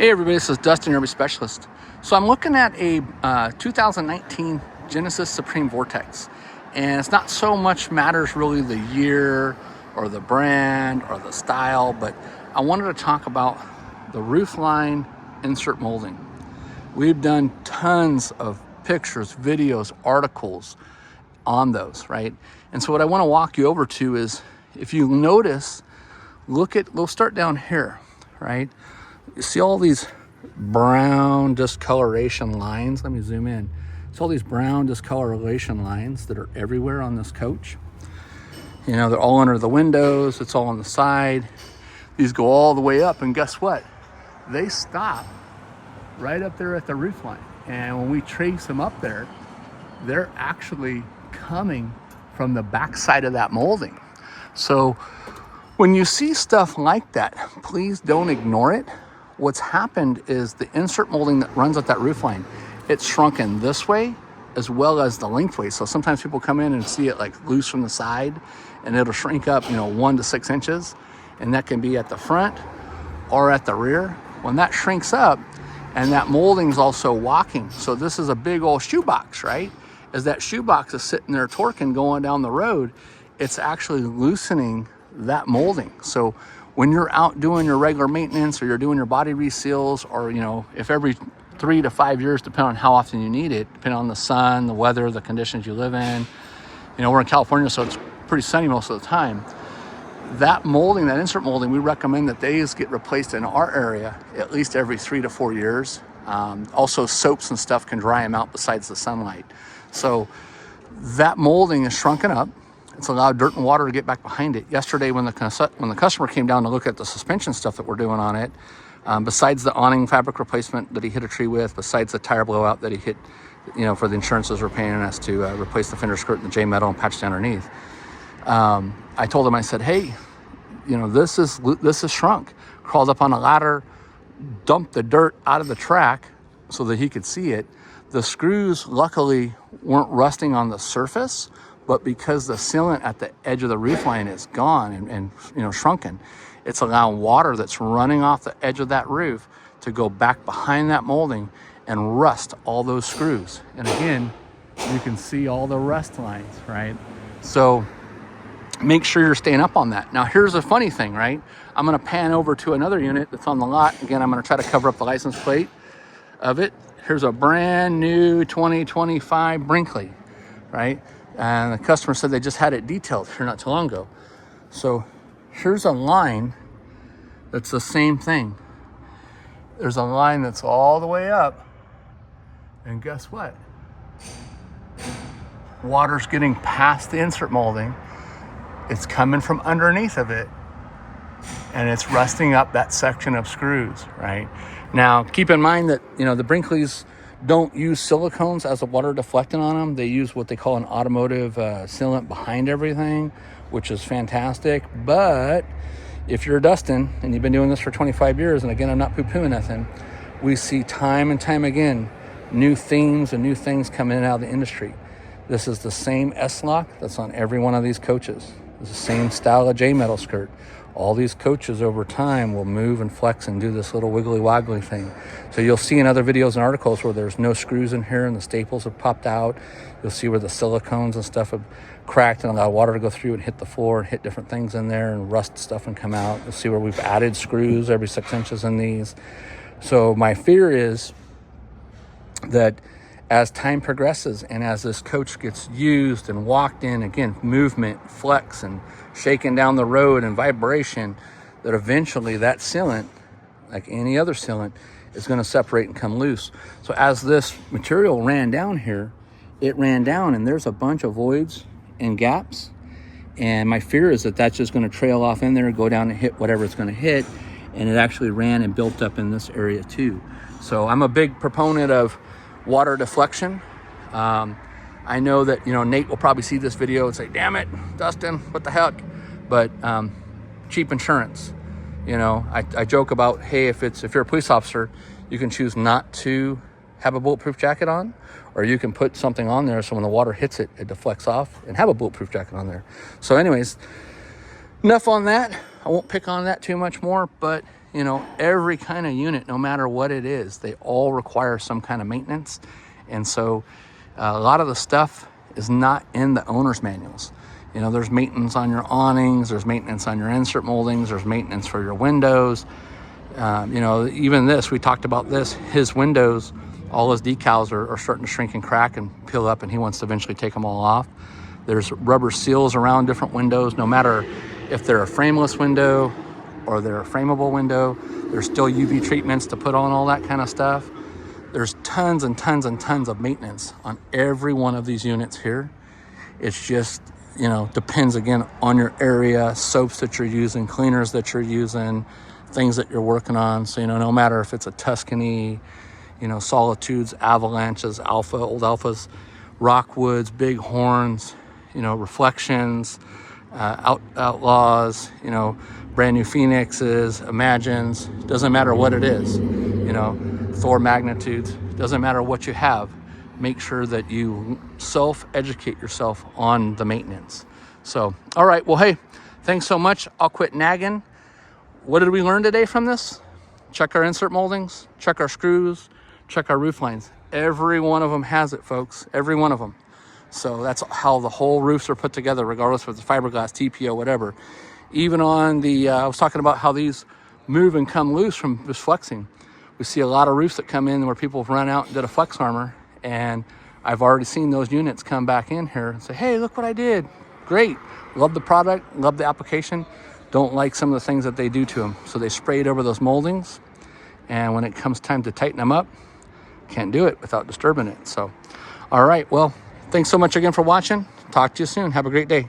Hey everybody, this is Dustin, your specialist. So I'm looking at a 2019 Genesis Supreme Vortex, and it's not so much matters really the year or the brand or the style, but I wanted to talk about the Roofline insert molding. We've done tons of pictures, videos, articles on those, right? And so what I want to walk you over to is, if you notice, we'll start down here, right? You see all these brown discoloration lines. Let me zoom in. It's all these brown discoloration lines that are everywhere on this coach. You know, they're all under the windows. It's all on the side. These go all the way up, and guess what? They stop right up there at the roof line. And when we trace them up there, they're actually coming from the backside of that molding. So when you see stuff like that, please don't ignore it. What's happened is the insert molding that runs at that roof line, it's shrunken this way as well as the lengthways. So sometimes people come in and see it like loose from the side, and it'll shrink up, 1 to 6 inches, and that can be at the front or at the rear. When that shrinks up, and that molding's also walking, so this is a big old shoebox, right? As that shoebox is sitting there torquing going down the road, it's actually loosening that molding. So when you're out doing your regular maintenance, or you're doing your body reseals, or if every 3 to 5 years, depending on how often you need it, depending on the sun, the weather, the conditions you live in. We're in California, so it's pretty sunny most of the time. That molding, that insert molding, we recommend that these get replaced in our area at least every 3 to 4 years. Also, soaps and stuff can dry them out besides the sunlight. So that molding is shrunken up. It's allowed dirt and water to get back behind it. Yesterday, when the customer came down to look at the suspension stuff that we're doing on it, besides the awning fabric replacement that he hit a tree with, besides the tire blowout that he hit, for the insurances we're paying us to replace the fender skirt and the J metal and patch down underneath. I told him, I said, hey, this is shrunk. Crawled up on a ladder, dumped the dirt out of the track so that he could see it. The screws, luckily, weren't rusting on the surface, but because the sealant at the edge of the roof line is gone and shrunken, it's allowing water that's running off the edge of that roof to go back behind that molding and rust all those screws. And again, you can see all the rust lines, right? So make sure you're staying up on that. Now, here's a funny thing, right? I'm going to pan over to another unit that's on the lot. Again, I'm going to try to cover up the license plate of it. Here's a brand new 2025 Brinkley, right? And the customer said they just had it detailed here not too long ago. So here's a line that's the same thing. There's a line that's all the way up. And guess what? Water's getting past the insert molding. It's coming from underneath of it. And it's rusting up that section of screws, right? Now, keep in mind that, the Brinkleys don't use silicones as a water deflectant on them. They use what they call an automotive sealant behind everything, which is fantastic. But if you're Dustin and you've been doing this for 25 years, and again, I'm not poo-pooing nothing, we see time and time again new themes and new things coming in and out of the industry. This is the same S-lock that's on every one of these coaches. It's the same style of J-metal skirt. All these coaches over time will move and flex and do this little wiggly woggly thing. So you'll see in other videos and articles where there's no screws in here and the staples have popped out. You'll see where the silicones and stuff have cracked and allowed water to go through and hit the floor and hit different things in there and rust stuff and come out. You'll see where we've added screws every 6 inches in these. So my fear is that as time progresses and as this coach gets used and walked in, again, movement, flex, and shaking down the road and vibration, that eventually that sealant, like any other sealant, is going to separate and come loose. So as this material ran down here, it ran down and there's a bunch of voids and gaps. And my fear is that that's just going to trail off in there, go down and hit whatever it's going to hit. And it actually ran and built up in this area too. So I'm a big proponent of water deflection. I know that Nate will probably see this video and say, damn it, Dustin, what the heck? But cheap insurance. I joke about, hey, if you're a police officer, you can choose not to have a bulletproof jacket on, or you can put something on there so when the water hits it, it deflects off, and have a bulletproof jacket on there. So anyways, enough on that. I won't pick on that too much more, but you know, every kind of unit, no matter what it is, they all require some kind of maintenance. And so a lot of the stuff is not in the owner's manuals. You know, there's maintenance on your awnings, there's maintenance on your insert moldings, there's maintenance for your windows. You know, even this, we talked about this, his windows, all his decals are starting to shrink and crack and peel up, and he wants to eventually take them all off. There's rubber seals around different windows, no matter if they're a frameless window or they're a frameable window. There's still UV treatments to put on all that kind of stuff. There's tons and tons and tons of maintenance on every one of these units here. It's just, you know, depends again on your area, soaps that you're using, cleaners that you're using, things that you're working on. So, you know, no matter if it's a Tuscany, you know, Solitudes, Avalanches, Alpha, Old Alphas, Rockwoods, Big Horns, you know, Reflections, Outlaws, you know, brand new Phoenixes, Imagines, doesn't matter what it is, you know, Thor Magnitudes, doesn't matter what you have. Make sure that you self-educate yourself on the maintenance. So, all right, well, hey, thanks so much. I'll quit nagging. What did we learn today from this? Check our insert moldings, check our screws, check our roof lines. Every one of them has it, folks, every one of them. So that's how the whole roofs are put together, regardless if it's fiberglass, TPO, whatever. Even on the, I was talking about how these move and come loose from just flexing. We see a lot of roofs that come in where people have run out and did a flex armor, and I've already seen those units come back in here and say, hey, look what I did. Great. Love the product, love the application. Don't like some of the things that they do to them. So they sprayed over those moldings, and when it comes time to tighten them up, can't do it without disturbing it. So, all right, well, thanks so much again for watching. Talk to you soon. Have a great day.